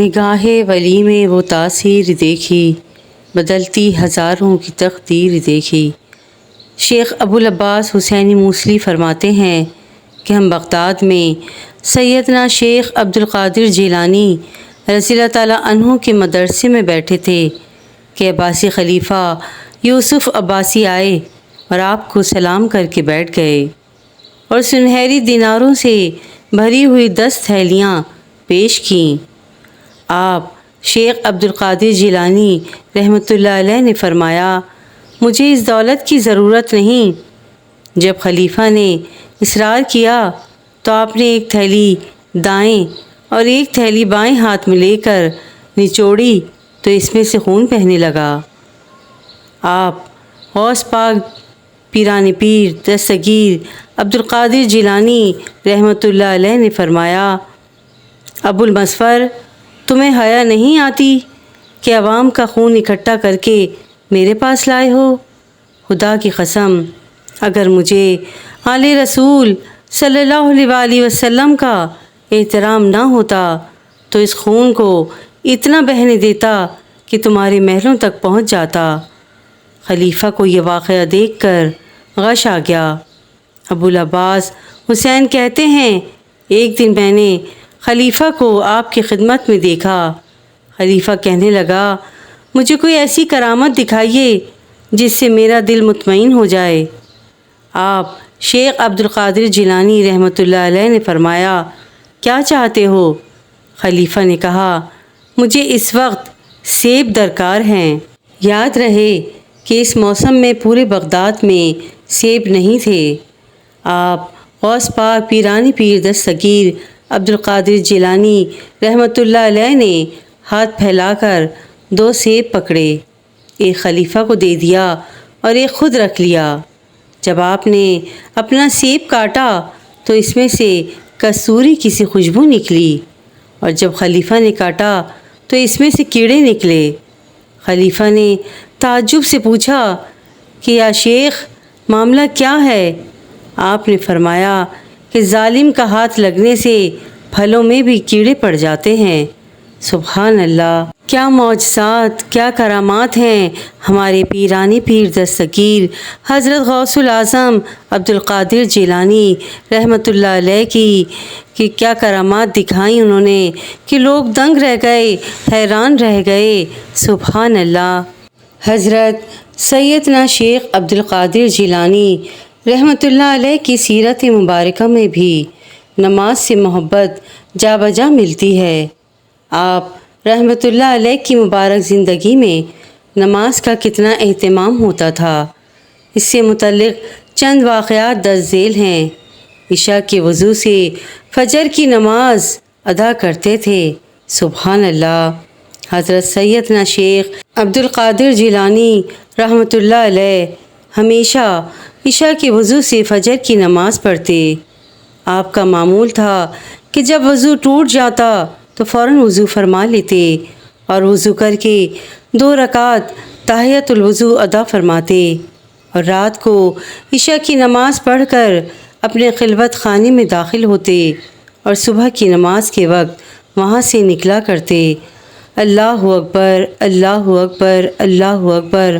نگاہ ولی میں وہ تاثیر دیکھی، بدلتی ہزاروں کی تقدیر دیکھی۔ شیخ ابوالعباس حسینی موصلی فرماتے ہیں کہ ہم بغداد میں سیدنا شیخ عبدالقادر جیلانی رضی اللہ تعالیٰ عنہ کے مدرسے میں بیٹھے تھے کہ عباسی خلیفہ یوسف عباسی آئے اور آپ کو سلام کر کے بیٹھ گئے اور سنہری دیناروں سے بھری ہوئی 10 تھیلیاں پیش کیں۔ آپ شیخ عبدالقادر جیلانی رحمۃ اللہ علیہ نے فرمایا، مجھے اس دولت کی ضرورت نہیں۔ جب خلیفہ نے اصرار کیا تو آپ نے ایک تھیلی دائیں اور ایک تھیلی بائیں ہاتھ میں لے کر نچوڑی تو اس میں سے خون بہنے لگا۔ آپ غوث پاک پیران پیر دستگیر عبدالقادر جیلانی رحمۃ اللہ علیہ نے فرمایا، ابو المظفر، تمہیں حیا نہیں آتی کہ عوام کا خون اکٹھا کر کے میرے پاس لائے ہو؟ خدا کی قسم، اگر مجھے آل رسول صلی اللہ علیہ وآلہ وسلم کا احترام نہ ہوتا تو اس خون کو اتنا بہنے دیتا کہ تمہارے محلوں تک پہنچ جاتا۔ خلیفہ کو یہ واقعہ دیکھ کر غش آ گیا۔ ابوالعباس حسین کہتے ہیں، ایک دن میں نے خلیفہ کو آپ کی خدمت میں دیکھا۔ خلیفہ کہنے لگا، مجھے کوئی ایسی کرامت دکھائیے جس سے میرا دل مطمئن ہو جائے۔ آپ شیخ عبدالقادر جیلانی رحمۃ اللہ علیہ نے فرمایا، کیا چاہتے ہو؟ خلیفہ نے کہا، مجھے اس وقت سیب درکار ہیں۔ یاد رہے کہ اس موسم میں پورے بغداد میں سیب نہیں تھے۔ آپ غوث پاک پیران پیر دستگیر عبدالقادر جیلانی رحمۃ اللہ علیہ نے ہاتھ پھیلا کر 2 سیب پکڑے، ایک خلیفہ کو دے دیا اور ایک خود رکھ لیا۔ جب آپ نے اپنا سیب کاٹا تو اس میں سے کستوری کی سی خوشبو نکلی، اور جب خلیفہ نے کاٹا تو اس میں سے کیڑے نکلے۔ خلیفہ نے تعجب سے پوچھا کہ یا شیخ، معاملہ کیا ہے؟ آپ نے فرمایا کہ ظالم کا ہاتھ لگنے سے پھلوں میں بھی کیڑے پڑ جاتے ہیں۔ سبحان اللہ! کیا معجزات، کیا کرامات ہیں ہمارے پیران پیر دستگیر حضرت غوث الاعظم عبدالقادر جیلانی رحمۃ اللہ علیہ کی، کہ کیا کرامات دکھائیں انہوں نے کہ لوگ دنگ رہ گئے، حیران رہ گئے۔ سبحان اللہ! حضرت سیدنا شیخ عبدالقادر جیلانی رحمۃ اللہ علیہ کی سیرت مبارکہ میں بھی نماز سے محبت جا بجا ملتی ہے۔ آپ رحمۃ اللہ علیہ کی مبارک زندگی میں نماز کا کتنا اہتمام ہوتا تھا، اس سے متعلق چند واقعات درج ذیل ہیں۔ عشاء کے وضو سے فجر کی نماز ادا کرتے تھے۔ سبحان اللہ! حضرت سیدنا شیخ عبدالقادر جیلانی رحمۃ اللہ علیہ ہمیشہ عشاء کے وضو سے فجر کی نماز پڑھتے۔ آپ کا معمول تھا کہ جب وضو ٹوٹ جاتا تو فوراً وضو فرما لیتے اور وضو کر کے 2 رکعت تحیۃ الوضو ادا فرماتے، اور رات کو عشاء کی نماز پڑھ کر اپنے خلوت خانے میں داخل ہوتے اور صبح کی نماز کے وقت وہاں سے نکلا کرتے۔ اللہ اکبر، اللہ اکبر، اللہ اکبر!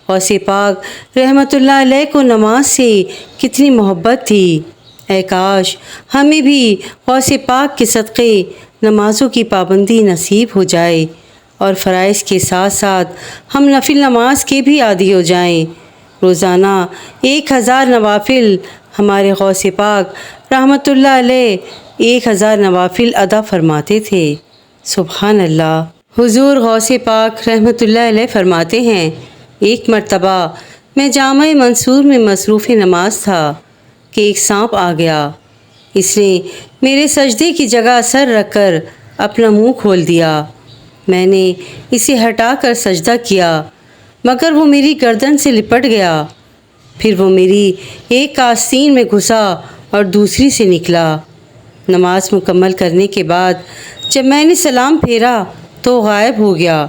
غوث پاک رحمۃ اللہ علیہ کو نماز سے کتنی محبت تھی۔ اے کاش ہمیں بھی غوث پاک کے صدقے نمازوں کی پابندی نصیب ہو جائے اور فرائض کے ساتھ ساتھ ہم نفل نماز کے بھی عادی ہو جائیں۔ روزانہ 1000 نوافل ہمارے غوث پاک رحمۃ اللہ علیہ 1000 نوافل ادا فرماتے تھے۔ سبحان اللہ! حضور غوث پاک رحمۃ اللہ علیہ فرماتے ہیں، ایک مرتبہ میں جامع منصور میں مصروف نماز تھا کہ ایک سانپ آ گیا۔ اس نے میرے سجدے کی جگہ سر رکھ کر اپنا منہ کھول دیا۔ میں نے اسے ہٹا کر سجدہ کیا، مگر وہ میری گردن سے لپٹ گیا۔ پھر وہ میری ایک آستین میں گھسا اور دوسری سے نکلا۔ نماز مکمل کرنے کے بعد جب میں نے سلام پھیرا تو غائب ہو گیا۔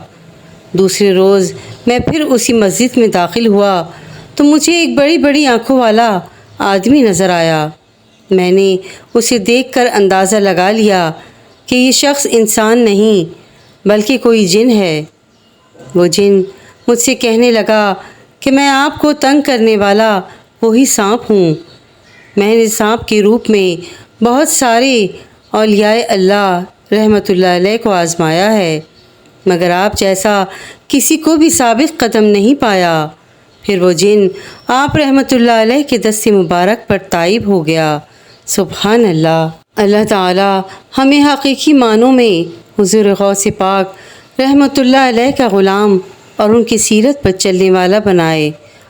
دوسرے روز میں پھر اسی مسجد میں داخل ہوا تو مجھے ایک بڑی بڑی آنکھوں والا آدمی نظر آیا۔ میں نے اسے دیکھ کر اندازہ لگا لیا کہ یہ شخص انسان نہیں بلکہ کوئی جن ہے۔ وہ جن مجھ سے کہنے لگا کہ میں آپ کو تنگ کرنے والا وہی سانپ ہوں۔ میں نے سانپ کے روپ میں بہت سارے اولیاء اللہ رحمۃ اللہ علیہ کو آزمایا ہے، مگر آپ جیسا کسی کو بھی ثابت قدم نہیں پایا۔ پھر وہ جن آپ رحمۃ اللہ علیہ کے دست مبارک پر تائب ہو گیا۔ سبحان اللہ۔ اللہ تعالی ہمیں حقیقی معنوں میں حضور غوث پاک رحمۃ اللہ علیہ کا غلام اور ان کی سیرت پر چلنے والا بنائے۔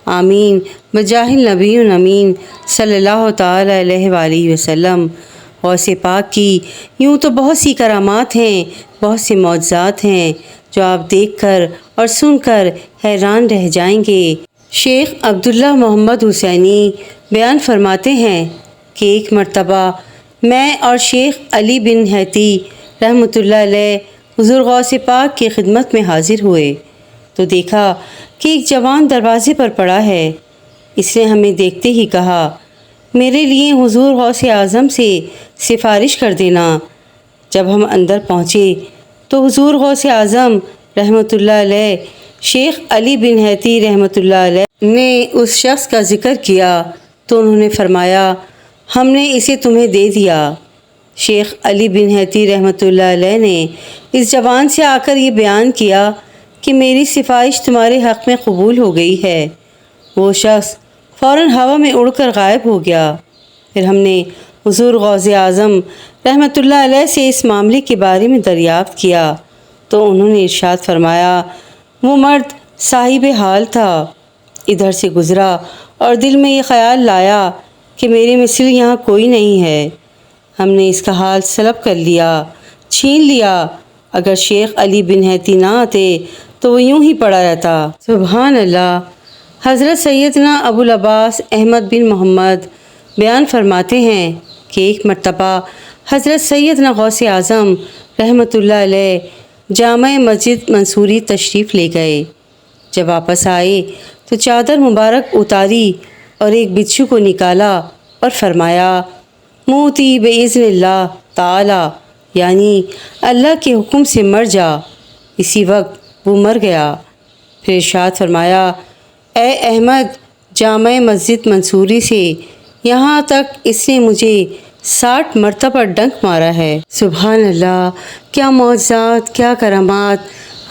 آمین بجاہ النبی الامین صلی اللہ تعالی علیہ وآلہ وسلم۔ غوث پاک کی یوں تو بہت سی کرامات ہیں، بہت سے معجزات ہیں جو آپ دیکھ کر اور سن کر حیران رہ جائیں گے۔ شیخ عبداللہ محمد حسینی بیان فرماتے ہیں کہ ایک مرتبہ میں اور شیخ علی بن حیتی رحمۃ اللہ علیہ حضور غوث پاک کی خدمت میں حاضر ہوئے تو دیکھا کہ ایک جوان دروازے پر پڑا ہے۔ اس نے ہمیں دیکھتے ہی کہا، میرے لیے حضور غوث اعظم سے سفارش کر دینا۔ جب ہم اندر پہنچے تو حضور غوث اعظم رحمۃ اللہ علیہ شیخ علی بن حیتی رحمۃ اللہ علیہ نے اس شخص کا ذکر کیا تو انہوں نے فرمایا، ہم نے اسے تمہیں دے دیا۔ شیخ علی بن حیتی رحمۃ اللہ علیہ نے اس جوان سے آ کر یہ بیان کیا کہ میری سفارش تمہارے حق میں قبول ہو گئی ہے۔ وہ شخص فوراً ہوا میں اڑ کر غائب ہو گیا۔ پھر ہم نے حضور غوث اعظم رحمۃ اللہ علیہ سے اس معاملے کے بارے میں دریافت کیا تو انہوں نے ارشاد فرمایا، وہ مرد صاحب حال تھا، ادھر سے گزرا اور دل میں یہ خیال لایا کہ میرے مثل یہاں کوئی نہیں ہے۔ ہم نے اس کا حال سلب کر لیا، چھین لیا۔ اگر شیخ علی بن حیتی نہ آتے تو وہ یوں ہی پڑا رہتا۔ سبحان اللہ۔ حضرت سیدنا ابوالعباس احمد بن محمد بیان فرماتے ہیں کہ ایک مرتبہ حضرت سیدنا غوث اعظم رحمۃ اللہ علیہ جامع مسجد منصوری تشریف لے گئے۔ جب واپس آئے تو چادر مبارک اتاری اور ایک بچھو کو نکالا اور فرمایا، موتی بِإِذْنِ اللہ تعالی، یعنی اللہ کے حکم سے مر جا۔ اسی وقت وہ مر گیا۔ پھر ارشاد فرمایا، اے احمد، جامع مسجد منصوری سے یہاں تک اس نے مجھے 60 مرتبہ ڈنک مارا ہے۔ سبحان اللہ۔ کیا معجزات، کیا کرامات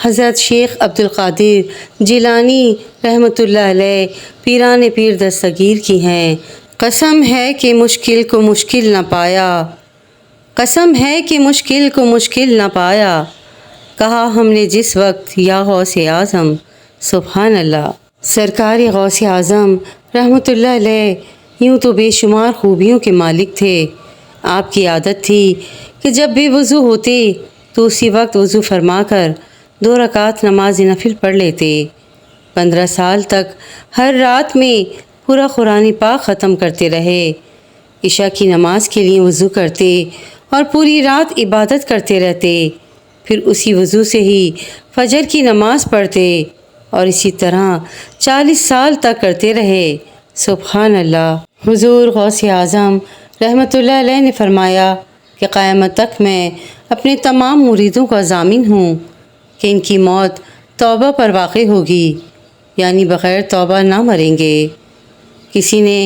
حضرت شیخ عبدالقادر جیلانی رحمۃ اللہ علیہ پیران پیر دستگیر کی ہیں۔ قسم ہے کہ مشکل کو مشکل نہ پایا، قسم ہے کہ مشکل کو مشکل نہ پایا، کہا ہم نے جس وقت یا غوث اعظم۔ سبحان اللہ۔ سرکار غوث اعظم رحمۃ اللہ علیہ یوں تو بے شمار خوبیوں کے مالک تھے۔ آپ کی عادت تھی کہ جب بے وضو ہوتے تو اسی وقت وضو فرما کر 2 رکعت نماز نفل پڑھ لیتے۔ 15 سال تک ہر رات میں پورا قرآن پاک ختم کرتے رہے۔ عشاء کی نماز کے لیے وضو کرتے اور پوری رات عبادت کرتے رہتے، پھر اسی وضو سے ہی فجر کی نماز پڑھتے اور اسی طرح 40 سال تک کرتے رہے۔ سبحان اللہ۔ حضور غوث اعظم رحمۃ اللہ علیہ نے فرمایا کہ قیامت تک میں اپنے تمام مریدوں کا ضامن ہوں کہ ان کی موت توبہ پر واقع ہوگی، یعنی بغیر توبہ نہ مریں گے۔ کسی نے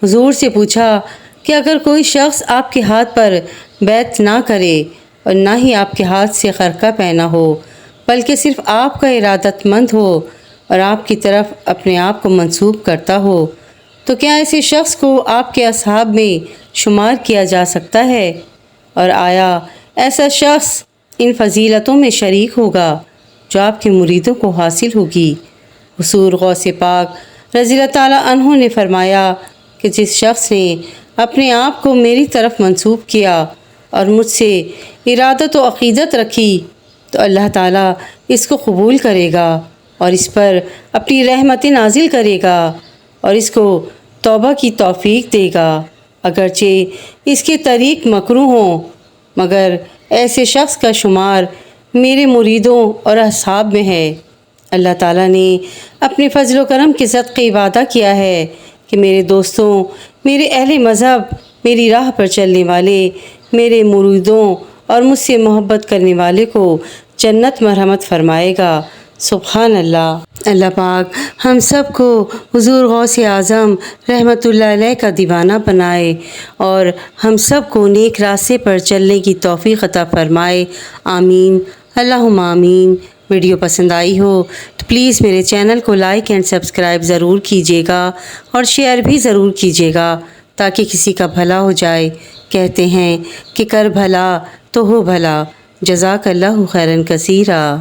حضور سے پوچھا کہ اگر کوئی شخص آپ کے ہاتھ پر بیعت نہ کرے اور نہ ہی آپ کے ہاتھ سے خرقہ پہنا ہو بلکہ صرف آپ کا ارادت مند ہو اور آپ کی طرف اپنے آپ کو منسوب کرتا ہو تو کیا ایسے شخص کو آپ کے اصحاب میں شمار کیا جا سکتا ہے؟ اور آیا ایسا شخص ان فضیلتوں میں شریک ہوگا جو آپ کے مریدوں کو حاصل ہوگی؟ حضور غوث پاک رضی اللہ تعالیٰ عنہ نے فرمایا کہ جس شخص نے اپنے آپ کو میری طرف منسوب کیا اور مجھ سے ارادت و عقیدت رکھی تو اللہ تعالیٰ اس کو قبول کرے گا اور اس پر اپنی رحمت نازل کرے گا اور اس کو توبہ کی توفیق دے گا، اگرچہ اس کے طریق مکروہ ہوں، مگر ایسے شخص کا شمار میرے مریدوں اور اصحاب میں ہے۔ اللہ تعالیٰ نے اپنے فضل و کرم کے صدقے وعدہ کیا ہے کہ میرے دوستوں، میرے اہل مذہب، میری راہ پر چلنے والے، میرے مریدوں اور مجھ سے محبت کرنے والے کو جنت مرحمت فرمائے گا۔ سبحان اللہ۔ اللہ پاک ہم سب کو حضور غوث اعظم رحمۃ اللہ علیہ کا دیوانہ بنائے اور ہم سب کو نیک راستے پر چلنے کی توفیق عطا فرمائے، آمین، اللہم آمین۔ ویڈیو پسند آئی ہو تو پلیز میرے چینل کو لائک اینڈ سبسکرائب ضرور کیجیے گا اور شیئر بھی ضرور کیجیے گا تاکہ کسی کا بھلا ہو جائے۔ کہتے ہیں کہ کر بھلا تو ہو بھلا۔ جزاک اللہ خیرا کثیرا۔